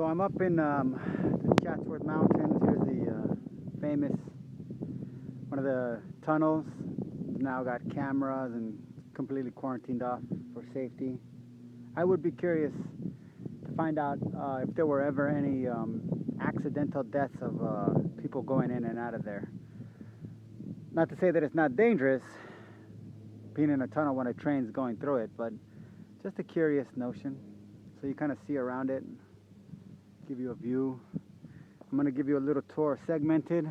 So I'm up in the Chatsworth Mountains. Here's the famous, one of the tunnels. It's now got cameras and completely quarantined off for safety. I would be curious to find out if there were ever any accidental deaths of people going in and out of there. Not to say that it's not dangerous being in a tunnel when a train's going through it, but just a curious notion. So you kind of see around it, give you a view. I'm going to give you a little tour, segmented.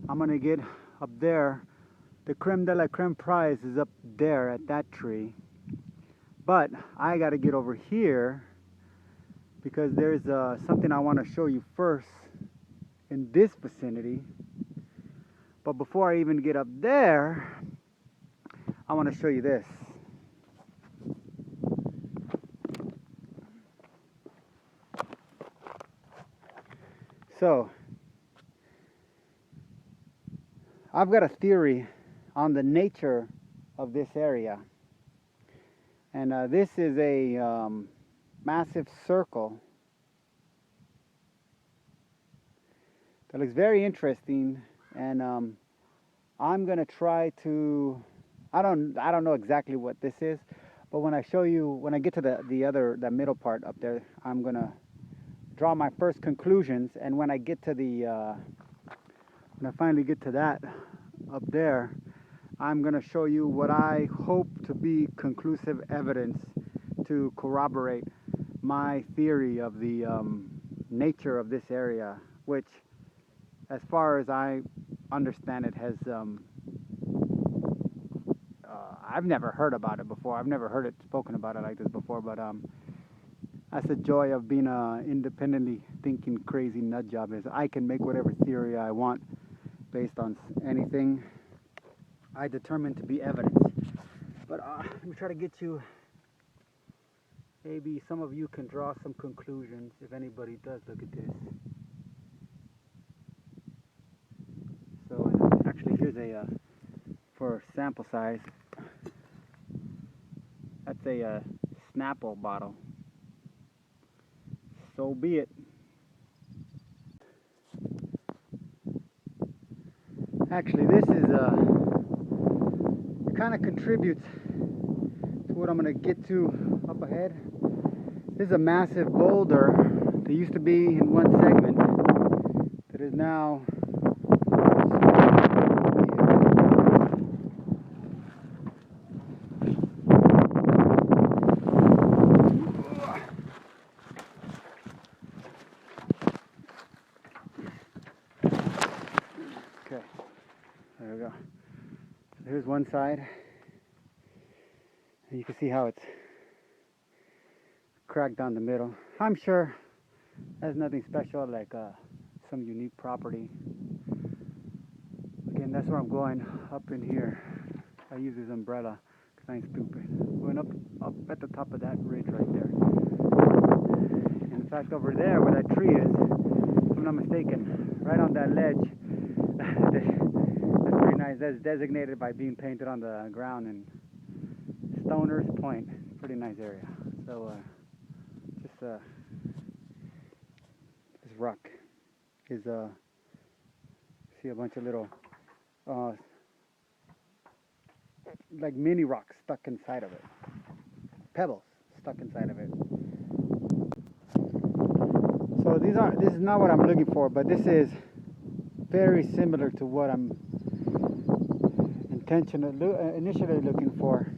I'm going to get up there. The creme de la creme prize is up there at that tree. But I got to get over here because there's something I want to show you first in this vicinity. But before I even get up there, I want to show you this. So, I've got a theory on the nature of this area. And this is a massive circle that looks very interesting. And I'm going to try to, I don't know exactly what this is, but when I show you, when I get to the middle part up there, I'm going to draw my first conclusions. And when I get to when I finally get to that up there, I'm going to show you what I hope to be conclusive evidence to corroborate my theory of the nature of this area, which, as far as I understand it, has I've never heard about it before. I've never heard it spoken about it like this before, but that's the joy of being a independently thinking crazy nut job, is I can make whatever theory I want based on anything I determine to be evidence. But let me try to get you, maybe some of you can draw some conclusions if anybody does look at this. So actually here's a, for sample size, that's a Snapple bottle. So be it. Actually, this is it kind of contributes to what I'm going to get to up ahead. This is a massive boulder that used to be in one segment that is now okay. There we go. So here's one side, and you can see how it's cracked down the middle. I'm sure that's nothing special, like some unique property. Again, that's where I'm going, up in here. I use this umbrella because I ain't stupid. Going up at the top of that ridge right there. In fact, over there where that tree is, if I'm not mistaken, right on that ledge, that's pretty nice. That's designated by being painted on the ground, and Stoner's Point, pretty nice area. So just this rock is see a bunch of little like mini rocks stuck inside of it, pebbles stuck inside of it. So this is not what I'm looking for, but this is very similar to what I'm initially looking for.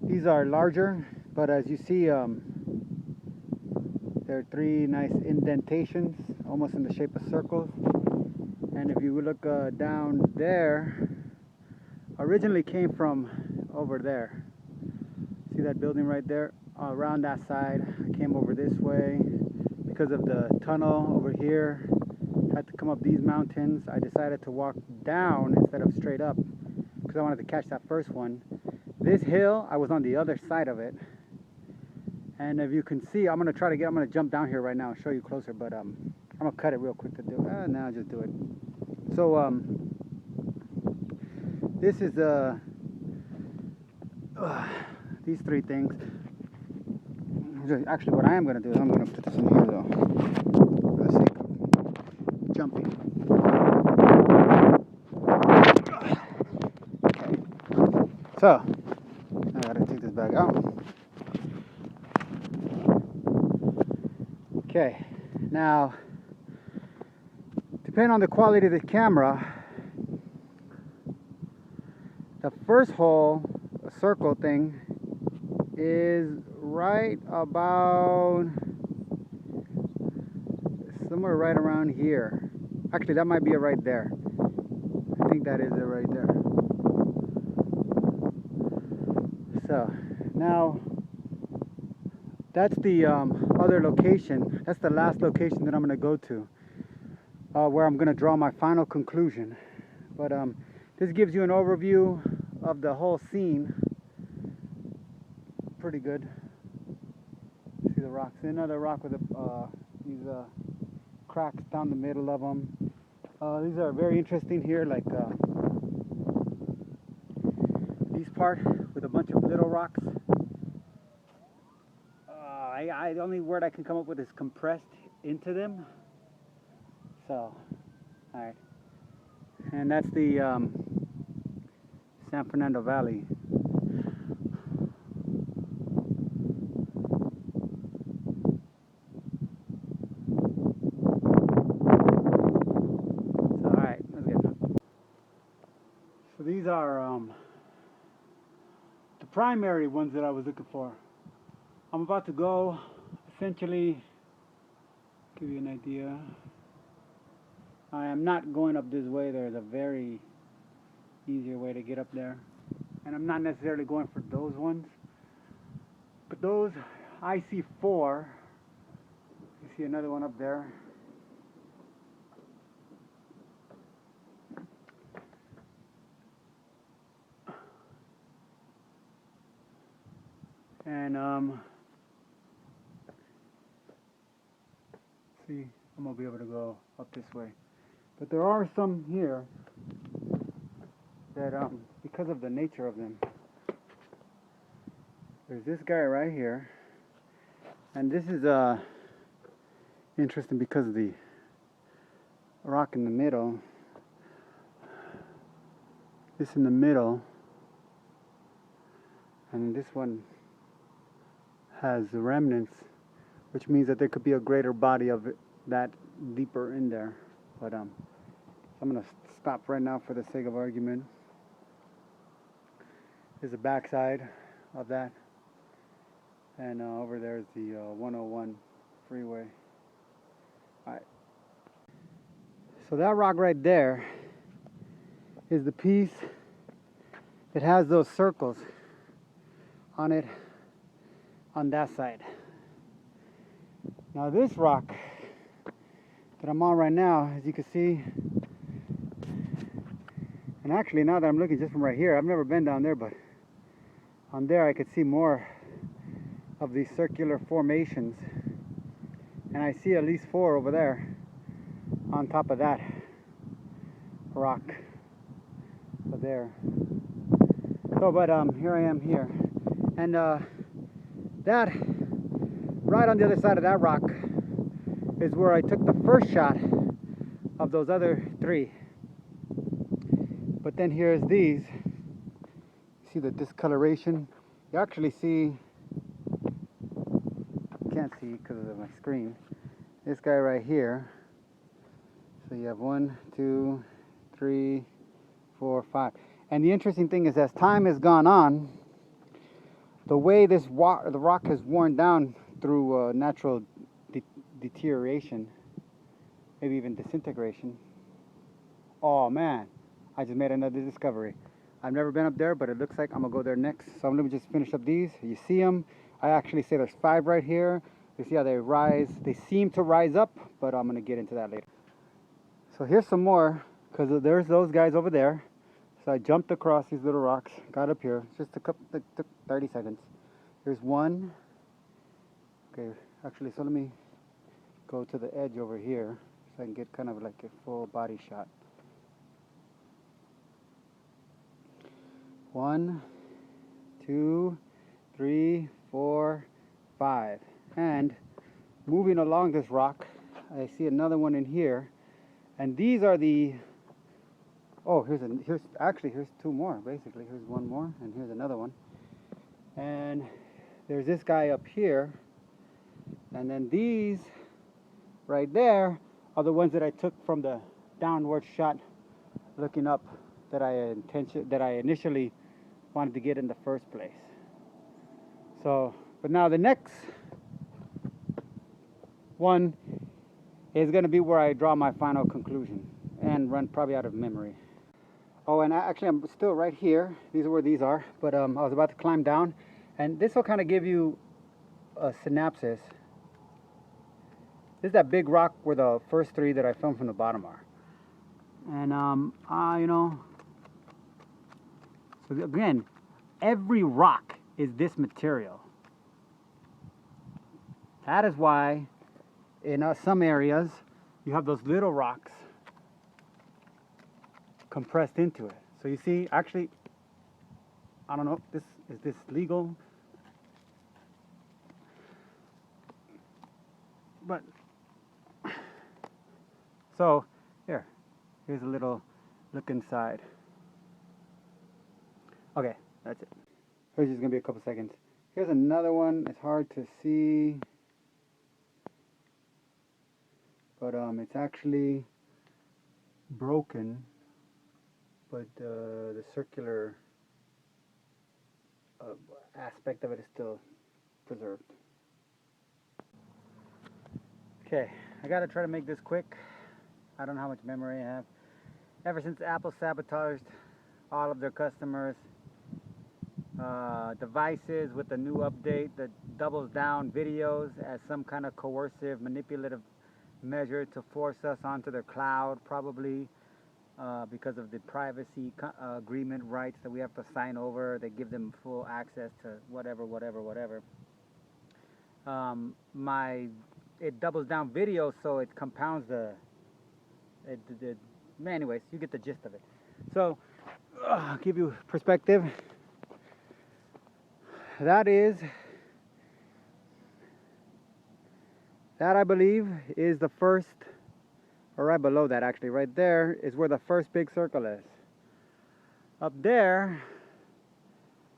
These are larger, but as you see, there are three nice indentations, almost in the shape of circles. And if you look down there, originally came from over there. See that building right there? Around that side, I came over this way because of the tunnel over here. Had to come up these mountains. I decided to walk down instead of straight up because I wanted to catch that first one. This hill, I was on the other side of it. And if you can see, I'm gonna jump down here right now and show you closer, but I'm gonna cut it real quick to do it. Now I'll just do it. So this is these three things. Actually, what I am going to do is I'm going to put this in here, though, for the sake of jumping. Okay. So, I got to take this bag out. Okay. Now, depending on the quality of the camera, the first hole, a circle thing, is right about somewhere right around here. Actually, that might be it right there. I think that is it right there. So now that's the other location. That's the last location that I'm going to go to, where I'm going to draw my final conclusion. But this gives you an overview of the whole scene. Pretty good. See the rocks. Another rock with these cracks down the middle of them. These are very interesting here, like these part with a bunch of little rocks. The only word I can come up with is compressed into them. So, alright. And that's the San Fernando Valley. So, alright, let's get it. So these are the primary ones that I was looking for. I'm about to go, essentially, give you an idea. I am not going up this way. There's a very easier way to get up there. And I'm not necessarily going for those ones. But those, I see 4. You see another one up there. And see, I'm gonna be able to go up this way. But there are some here that, because of the nature of them, there's this guy right here, and this is interesting because of the rock in the middle. This in the middle, and this one has the remnants, which means that there could be a greater body of it that deeper in there. But I'm gonna stop right now for the sake of argument. There's the backside of that, and over there is the 101 freeway. All right. So that rock right there is the piece that has those circles on it on that side. Now this rock that I'm on right now, as you can see, and actually now that I'm looking just from right here, I've never been down there, but on there I could see more of these circular formations, and I see at least 4 over there on top of that rock over there. So but here I am here, and that right on the other side of that rock is where I took the first shot of those other 3. But then here's these. See the discoloration? You actually see, you can't see because of my screen, this guy right here. So you have 1, 2, 3, 4, 5. And the interesting thing is, as time has gone on, the way the rock has worn down through natural deterioration, maybe even disintegration. Oh man, I just made another discovery. I've never been up there, but it looks like I'm gonna go there next. So let me just finish up these. You see them? I actually say there's 5 right here. You see how they rise? They seem to rise up, but I'm gonna get into that later. So here's some more, because there's those guys over there. So I jumped across these little rocks, got up here. Just a couple, it took 30 seconds. Here's one. Okay, actually, so let me go to the edge over here so I can get kind of like a full body shot. 1, 2, 3, 4, 5. And moving along this rock, I see another one in here. And these are the, oh, here's two more, basically. Here's one more, and here's another one. And there's this guy up here. And then these right there are the ones that I took from the downward shot looking up that I initially wanted to get in the first place. So, but now the next one is going to be where I draw my final conclusion and run probably out of memory. Oh, and actually I'm still right here. These are where these are, but I was about to climb down, and this will kind of give you a synopsis. This is that big rock where the first three that I filmed from the bottom are. And you know, so again, every rock is this material. That is why in some areas you have those little rocks compressed into it. So you see, actually, I don't know, is this legal? But so here's a little look inside. Okay, that's it. Here's just gonna be a couple seconds. Here's another one. It's hard to see, but it's actually broken, but the circular aspect of it is still preserved. Okay, I gotta try to make this quick. I don't know how much memory I have. Ever since Apple sabotaged all of their customers' devices with the new update that doubles down videos as some kind of coercive, manipulative measure to force us onto their cloud, probably because of the privacy agreement rights that we have to sign over. They give them full access to whatever. It doubles down video, so it compounds anyways, you get the gist of it. So, I'll give you perspective. That I believe is the first, or right below that actually, right there is where the first big circle is. Up there,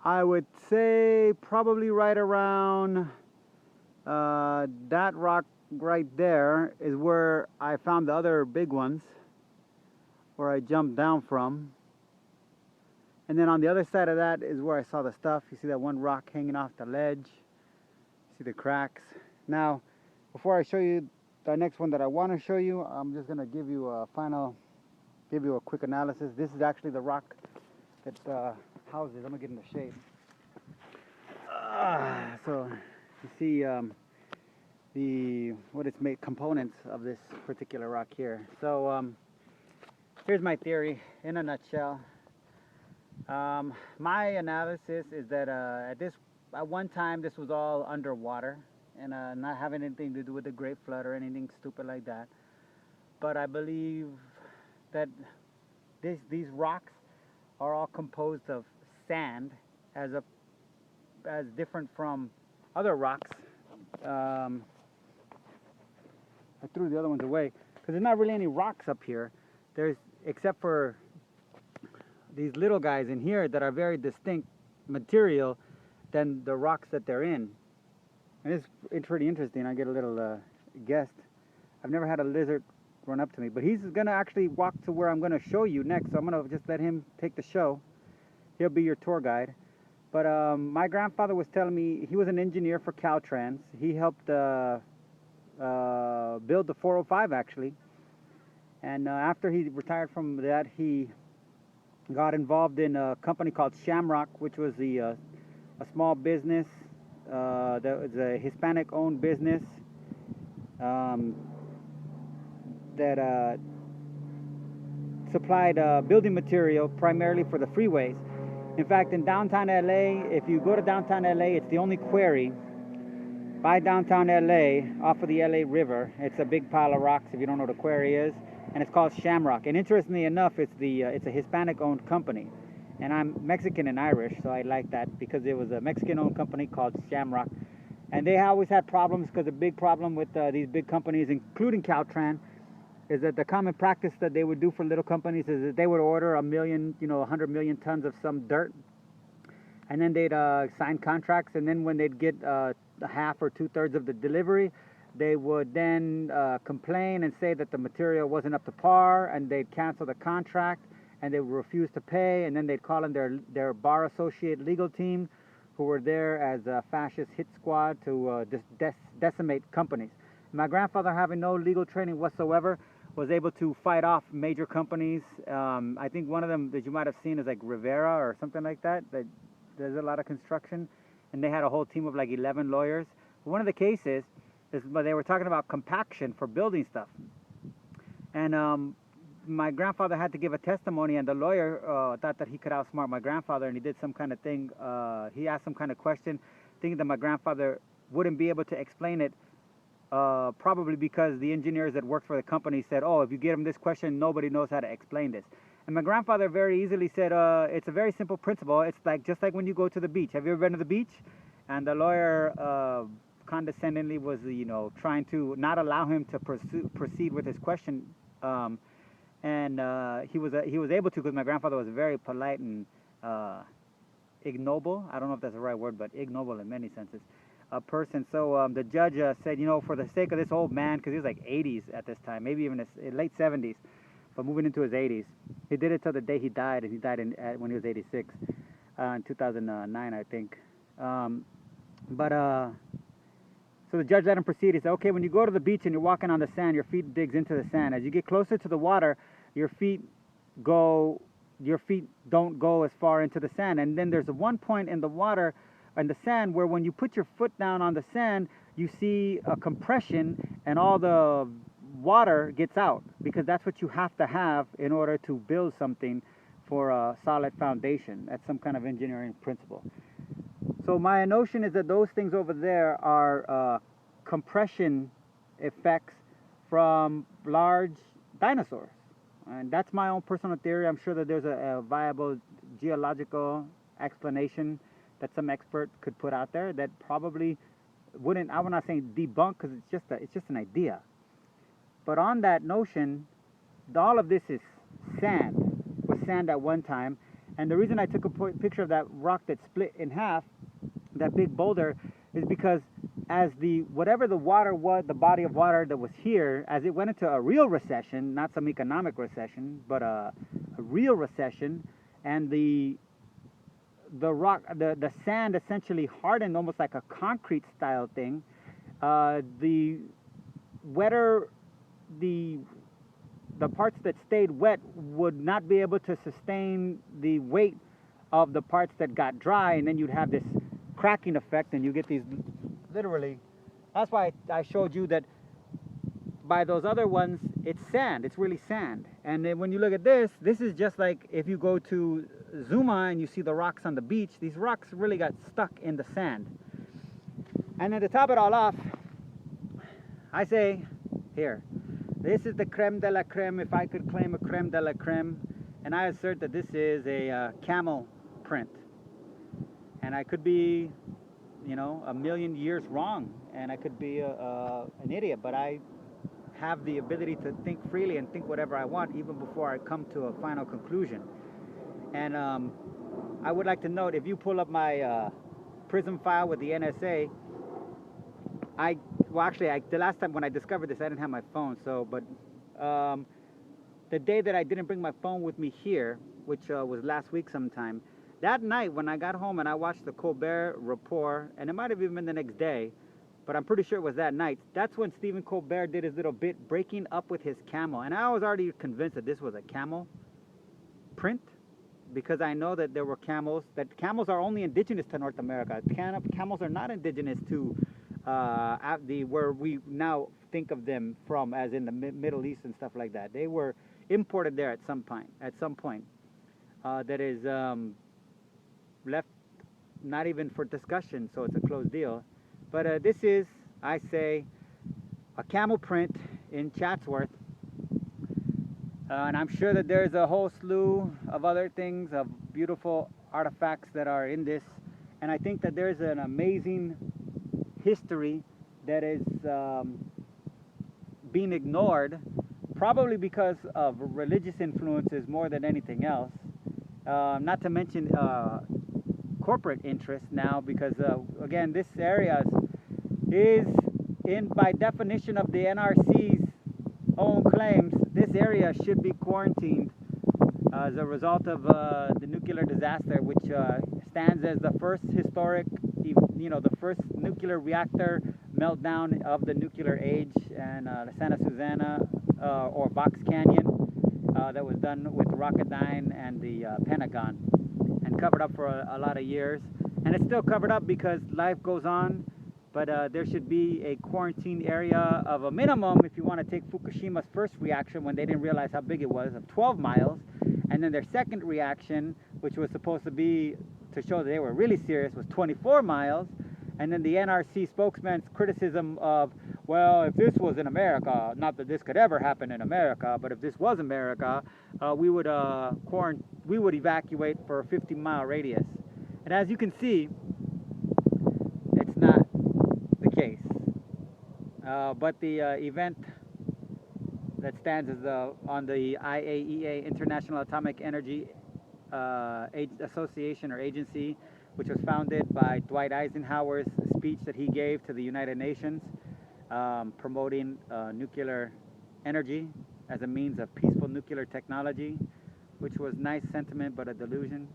I would say probably right around that rock right there is where I found the other big ones, where I jumped down from. And then on the other side of that is where I saw the stuff. You see that one rock hanging off the ledge. You see the cracks. Now, before I show you the next one that I want to show you, I'm just going to give you a quick analysis. This is actually the rock that houses. I'm going to get into shape. So you see what it's made, components of this particular rock here. So here's my theory in a nutshell. My analysis is that at one time this was all underwater and not having anything to do with the Great Flood or anything stupid like that. But I believe that these rocks are all composed of sand, as different from other rocks. I threw the other ones away because there's not really any rocks up here. There's, except for these little guys in here that are very distinct material than the rocks that they're in. And it's pretty interesting. I get a little guest. I've never had a lizard run up to me, but he's gonna actually walk to where I'm gonna show you next. So I'm gonna just let him take the show. He'll be your tour guide. But my grandfather was telling me, he was an engineer for Caltrans. He helped build the 405 actually. And after he retired from that, he got involved in a company called Shamrock, which was a small business that was a Hispanic-owned business that supplied building material primarily for the freeways. In fact, in downtown LA, if you go to downtown LA, it's the only quarry by downtown LA off of the LA River. It's a big pile of rocks if you don't know what a quarry is, and it's called Shamrock. And interestingly enough, it's a Hispanic-owned company, and I'm Mexican and Irish, so I like that because it was a Mexican-owned company called Shamrock, And they always had problems because the big problem with these big companies, including Caltran, is that the common practice that they would do for little companies is that they would order 1 million, 100 million tons of some dirt, and then they'd sign contracts, and then when they'd get half or 2/3 of the delivery, they would then complain and say that the material wasn't up to par, and they'd cancel the contract, and they would refuse to pay, and then they'd call in their bar associate legal team, who were there as a fascist hit squad to decimate companies. My grandfather, having no legal training whatsoever, was able to fight off major companies. I think one of them that you might have seen is like Rivera or something like that. That there's a lot of construction, and they had a whole team of like 11 lawyers. One of the cases is, but they were talking about compaction for building stuff, and my grandfather had to give a testimony, and the lawyer thought that he could outsmart my grandfather, and he did some kind of thing. He asked some kind of question, thinking that my grandfather wouldn't be able to explain it, probably because the engineers that worked for the company said, oh, if you give him this question, nobody knows how to explain this. And my grandfather very easily said, it's a very simple principle. It's like just like when you go to the beach. Have you ever been to the beach? And the lawyer condescendingly was, trying to not allow him to proceed with his question. And he was able to, because my grandfather was very polite and ignoble. I don't know if that's the right word, but ignoble in many senses. A person. So the judge said, for the sake of this old man, because he was like 80s at this time, maybe even his late 70s, but moving into his 80s. He did it till the day he died, and he died when he was 86, in 2009, I think. So the judge let him proceed. He said, okay, when you go to the beach and you're walking on the sand, your feet digs into the sand. As you get closer to the water, your feet don't go as far into the sand. And then there's one point in the water and the sand where when you put your foot down on the sand, you see a compression and all the water gets out, because that's what you have to have in order to build something for a solid foundation. That's some kind of engineering principle. So my notion is that those things over there are compression effects from large dinosaurs. And that's my own personal theory. I'm sure that there's a viable geological explanation that some expert could put out there that probably wouldn't, I'm not saying debunk, because it's just an idea. But on that notion, all of this is sand, was sand at one time. And the reason I took a picture of that rock that split in half, that big boulder, is because as whatever the water was, the body of water that was here, as it went into a real recession, not some economic recession, but a real recession, and the rock, the sand essentially hardened almost like a concrete style thing. The wetter the parts that stayed wet would not be able to sustain the weight of the parts that got dry, and then you'd have this cracking effect, and you get these literally. That's why I showed you that by those other ones, it's sand. It's really sand. And then when you look at this is just like if you go to Zuma and you see the rocks on the beach. These rocks really got stuck in the sand. And then to top it all off, I say, here, this is the creme de la creme, if I could claim a creme de la creme, and I assert that this is a camel print. And I could be, a million years wrong, and I could be an idiot, but I have the ability to think freely and think whatever I want, even before I come to a final conclusion. And I would like to note, if you pull up my PRISM file with the NSA, the last time when I discovered this, I didn't have my phone. But the day that I didn't bring my phone with me here, which was last week sometime, that night when I got home and I watched the Colbert Report, and it might have even been the next day, but I'm pretty sure it was that night. That's when Stephen Colbert did his little bit breaking up with his camel. And I was already convinced that this was a camel print, because I know that there were camels are only indigenous to North America. Camels are not indigenous to where we now think of them from, as in the Middle East and stuff like that. They were imported there at some point. That is left not even for discussion, so it's a closed deal. But this is, I say, a camel print in Chatsworth. And I'm sure that there's a whole slew of other things, of beautiful artifacts that are in this. And I think that there's an amazing history that is being ignored, probably because of religious influences more than anything else. Not to mention corporate interest now, because again, this area is in, by definition of the NRC's own claims, this area should be quarantined as a result of the nuclear disaster, which stands as the first historic, the first nuclear reactor meltdown of the nuclear age, and the Santa Susana or Box Canyon that was done with Rocketdyne and the Pentagon, and covered up for a lot of years. And it's still covered up because life goes on, but there should be a quarantine area of a minimum, if you want to take Fukushima's first reaction when they didn't realize how big it was, of 12 miles. And then their second reaction, which was supposed to be to show that they were really serious, was 24 miles. And then the NRC spokesman's criticism of, well, if this was in America, not that this could ever happen in America, but if this was America, we would evacuate for a 50-mile radius. And as you can see, it's not the case. But the event that stands as on the IAEA, International Atomic Energy Association or Agency, which was founded by Dwight Eisenhower's speech that he gave to the United Nations, promoting nuclear energy as a means of peaceful nuclear technology, which was nice sentiment but a delusion.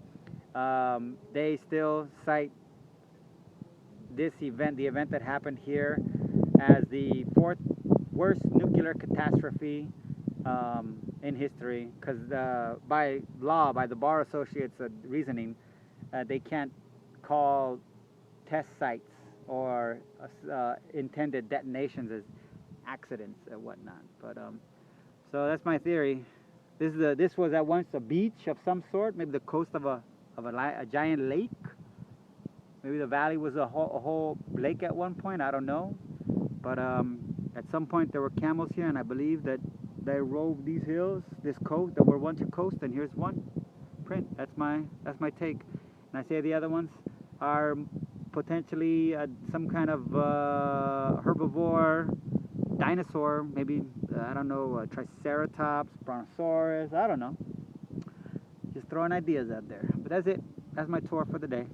They still cite this event, the event that happened here, as the fourth worst nuclear catastrophe in history, because by law, by the Bar Associates' reasoning, they can't call test sites or intended detonations as accidents and whatnot. But so that's my theory. This was at once a beach of some sort, maybe the coast of a giant lake. Maybe the valley was a whole lake at one point. I don't know. But at some point there were camels here, and I believe that they roved these hills, this coast. There were once a coast, and here's one print. That's my take. And I say the other ones are potentially some kind of herbivore, dinosaur, maybe, I don't know, Triceratops, Brontosaurus, I don't know. Just throwing ideas out there. But that's it. That's my tour for the day.